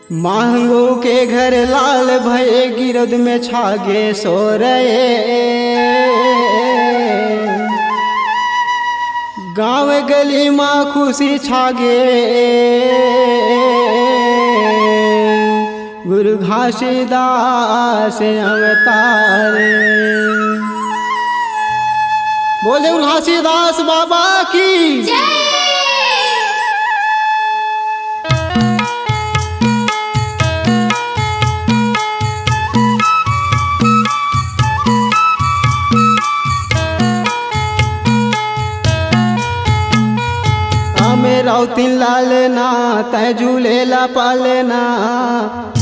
मांगो के घर लाल भये गिरद में छागे सो रहे। गाँव गली माँ खुशी छागे गुरु घासीदास अवतार। बोले घासीदास बाबा की जय। राउतिन लालना तय झूलेला पालना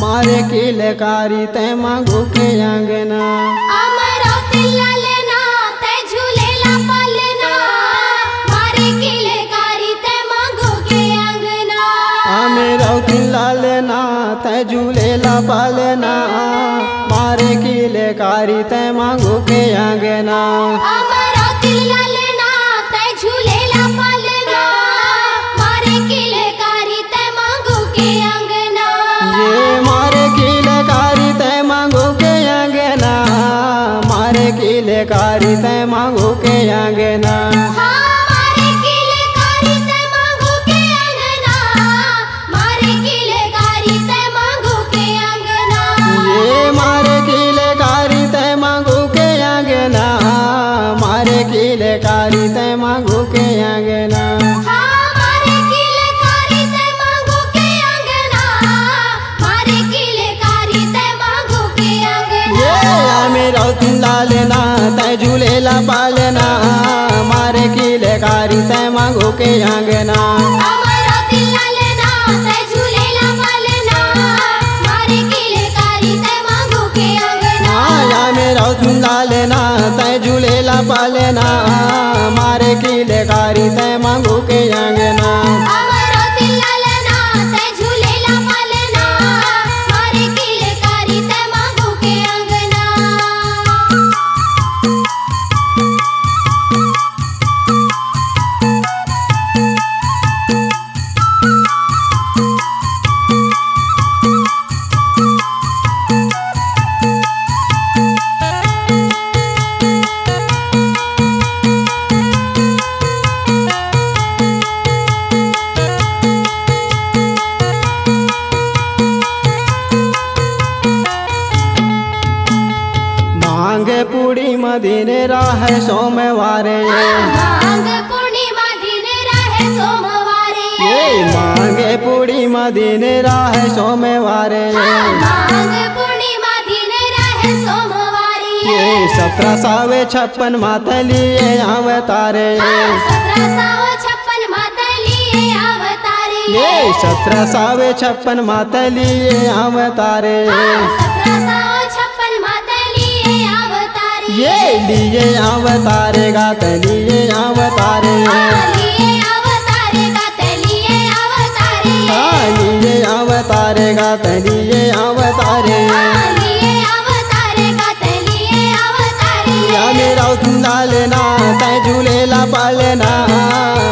मारे की लकारी तय मांगो के आंगना। राउतिन लालना तय झूलेला पालना मारे की लकारी तय मांगो के आंगना। राउतिन लालना तय झूलेला पालना मारे की लकारी तय मांगो के आंगना। कारी तय मांगो के आंगना। मारे किले कारी तय मांगो के आंगना मारे किले कारी तय मांगो के आंगना। ये मारे किले कारी तय मांगो के आंगना मारे किले कारी तय मांगो के आंगना। मारे किले कारी तय मांगो के आंगना मारे किले कारी तय मांगो के आंगना। ये मेरा लालना तय झूलेला पालना मारे किले कारी तय मांगो के आंगना। राउतिन लालना तय झूलेला पालना मारे किले कारी तय मांगो के आंगना। राउतिन लालना तय झूलेला पालना मारे किले कारी तय मांगो के आंगना। मांगे पूरी मदीने राह सोमवारे। मांगे पूर्णिमा दिन रहे सोमवारे। ये मांगे पूरी मदीने राह सोमवारे। मांगे पूर्णिमा दिन रहे सोमवारे। ये 1756 माता लिए अवतारे। 1756 माता लिए अवतारे। ये 1756 माता लिए अवतारे। ये लिए अवतारे गात लिए अवतारे। लिए अवतारे गात लिए अवतारे। लिए अवतारे गात लिए अवतारे। लिए अवतारे गात लिए अवतारे। या मेरा लालना तय झूलेला पालना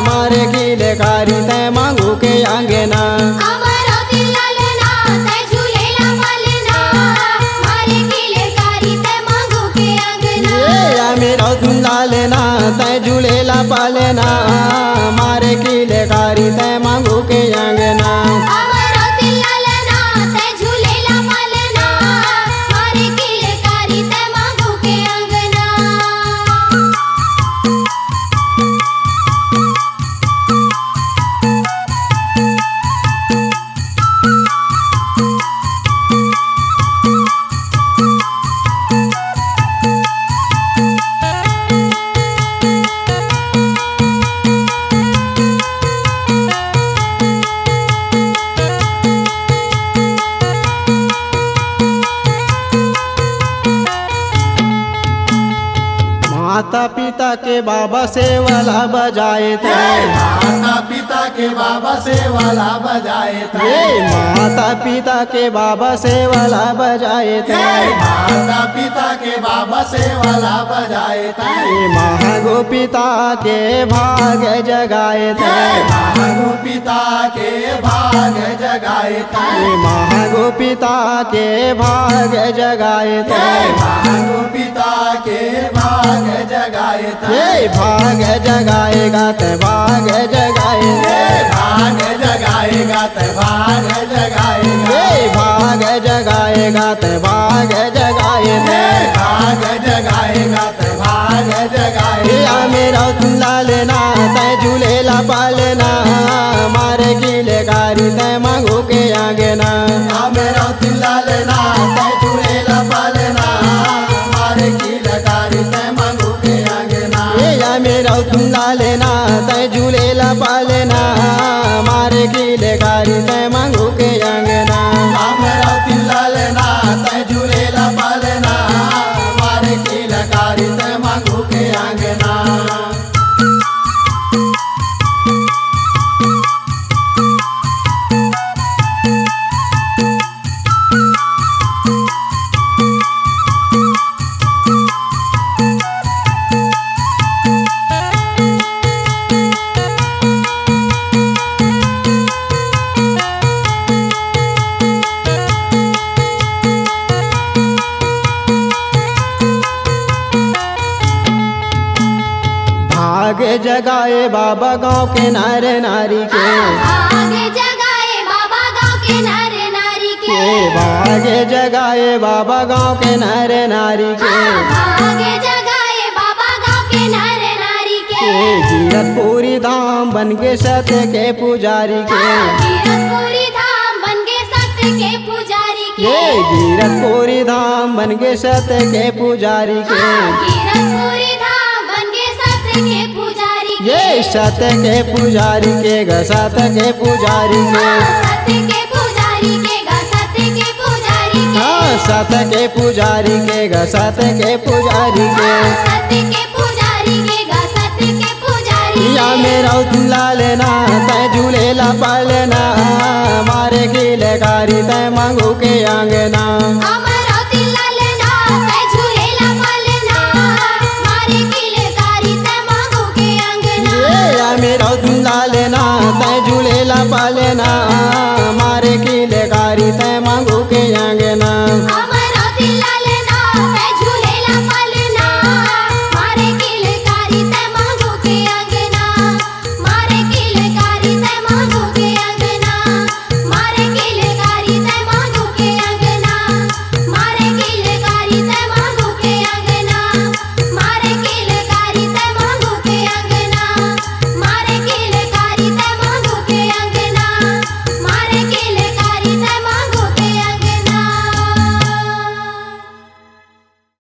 मारे किले कारी तय मांगो के आंगना। लालना तय झूलेला पालना मारे किले कारी तय मांगो के आंगना। के बाबा से वाला बजाए थे। माता पिता के बाबा से वाला बजाए थे। ये माता पिता के बाबा से वाला बजाए थे। माता पिता के बाबा से वाला बजाए थे। ये महागो पिता के भाग जगाए थे। महागो पिता के भाग जगाए थे। ये महागो पिता के भाग जगाए थे। महागो पिता के भाग जगाए थे। ये भाग जगाएगा ते भाग जगाएगा। भाग जगाएगा ते भाग जगाएगा। ये भाग जगाएगा ते भाग जगाएगा। भाग जगाएगा ते भाग जगाएगा। या मेरा तुला लेना तय झूलेला पालना मारे कीले कारी तय मांगो के आगे ना। मेरा तिल्ला लेना तय झूलेला पालना मारे की लकारी तय मांगू के आगे ना। या मेरा तुला लेना तय झूलेला पालना मारे कीले कारी तय मांगो के आगे ना। मेरा तिल्ला लेना तय झूलेला पालना मारे की लकारी तय मांगू के आगे ना। भाग जगाए बाबा गांव के नारे नारी के। भाग जगाए बाबा गाँव के नारे नारी के। भाग जगाए बाबा गांव के नारे नारी के। भाग जगाए बाबा गाँव के नारे नारी के। कीरतपुरी धाम बन के सत्य के पुजारी के। कीरतपुरी धाम बन के सत्य के पुजारी के। ये कीरतपुरी धाम बन के सत्य के पुजारी के। कीरतपुरी धाम बन के सत्य के पुजारी के। ये सत्य के पुजारी के ग सत्य के पुजारी के। सत्य के पुजारी के गा सत्य के पुजारी के। हाँ सत्य के पुजारी के ग सत्य के पुजारी के। सत्य के पुजारी के गा सत्य के पुजारी या मेरा तुला लेना तय झूलेला पालना मारे कीले कारी तय मांगो के आंगना। हमारा तिल्ला लेना तय झूलेला पालना मारे किले कारी तय मांगो के अंगना। ये या मेरा तुला लेना तय झूलेला पालना